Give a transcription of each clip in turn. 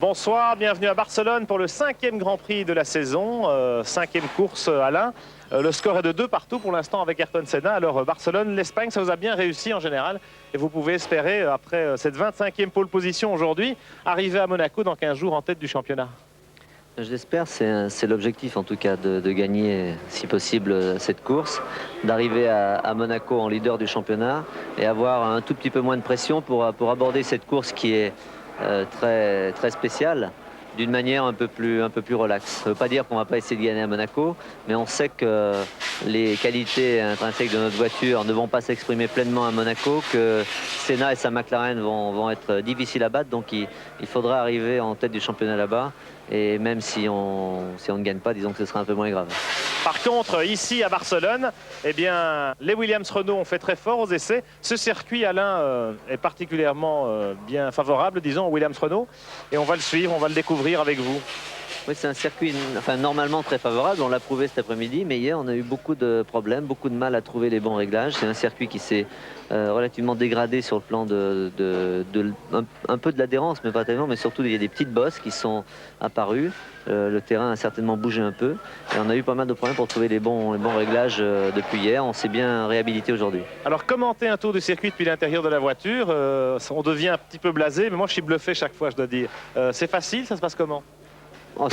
Bonsoir, bienvenue à Barcelone pour le 5e Grand Prix de la saison, 5e course Alain. Le score est de 2 partout pour l'instant avec Ayrton Senna. Alors Barcelone, l'Espagne, ça vous a bien réussi en général et vous pouvez espérer, après cette 25e pole position aujourd'hui, arriver à Monaco dans 15 jours en tête du championnat. Je l'espère, c'est l'objectif en tout cas de gagner si possible cette course, d'arriver à Monaco en leader du championnat et avoir un tout petit peu moins de pression pour aborder cette course qui est très spéciale d'une manière un peu plus relaxe. Ça ne veut pas dire qu'on ne va pas essayer de gagner à Monaco, mais on sait que les qualités intrinsèques de notre voiture ne vont pas s'exprimer pleinement à Monaco, que Senna et sa McLaren vont être difficiles à battre, donc il faudra arriver en tête du championnat là-bas. Et même si on ne gagne pas, disons que ce sera un peu moins grave. Par contre, ici à Barcelone, eh bien, les Williams-Renault ont fait très fort aux essais. Ce circuit, Alain, est particulièrement bien favorable, disons, aux Williams-Renault. Et on va le suivre, on va le découvrir avec vous. Oui, c'est un circuit normalement très favorable, on l'a prouvé cet après-midi, mais hier on a eu beaucoup de problèmes, beaucoup de mal à trouver les bons réglages. C'est un circuit qui s'est relativement dégradé sur le plan un peu de l'adhérence, mais pas tellement, mais surtout il y a des petites bosses qui sont apparues. Le terrain a certainement bougé un peu et on a eu pas mal de problèmes pour trouver les bons réglages depuis hier. On s'est bien réhabilité aujourd'hui. Alors commentez un tour du circuit depuis l'intérieur de la voiture, on devient un petit peu blasé, mais moi je suis bluffé chaque fois, je dois dire. C'est facile, ça se passe comment ? Oh,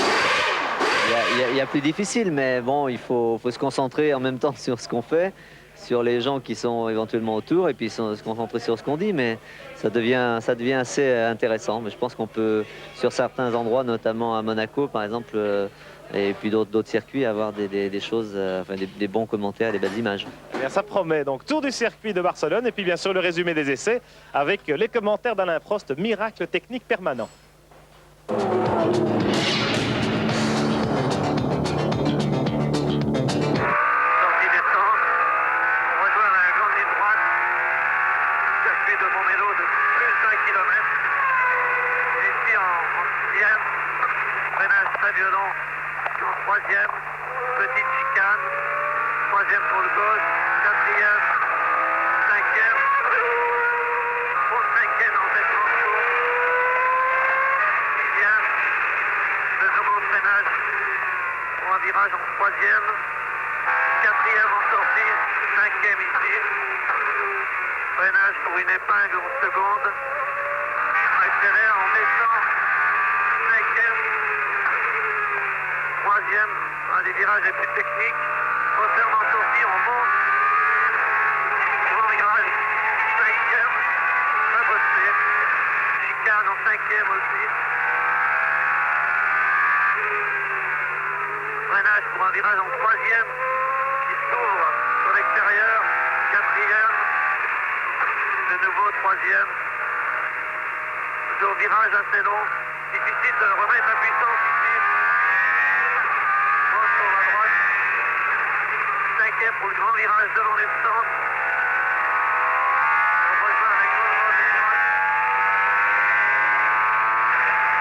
il y a plus difficile, mais bon, il faut se concentrer en même temps sur ce qu'on fait, sur les gens qui sont éventuellement autour, et puis se concentrer sur ce qu'on dit, mais ça devient assez intéressant. Mais je pense qu'on peut, sur certains endroits, notamment à Monaco, par exemple, et puis d'autres circuits, avoir des choses, enfin, des bons commentaires, des belles images. Eh bien, ça promet. Donc, tour du circuit de Barcelone, et puis bien sûr le résumé des essais, avec les commentaires d'Alain Prost, miracle technique permanent. Violent en troisième, petite chicane, troisième pour le gauche, quatrième, cinquième, pour cinquième en tête de course, sixième, de nouveau freinage pour un virage en troisième, quatrième en sortie, cinquième ici, freinage pour une épingle en seconde, accélère en descend, cinquième, troisième, un des virages les plus techniques. Concernant sortie, on monte. Grand virage, cinquième, très bossé. Chicane en cinquième aussi. Freinage pour un virage en troisième, qui s'ouvre sur l'extérieur. Quatrième, de nouveau troisième. Toujours virage assez long. Difficile de remettre la puissance ici. Pour le grand virage devant les centres.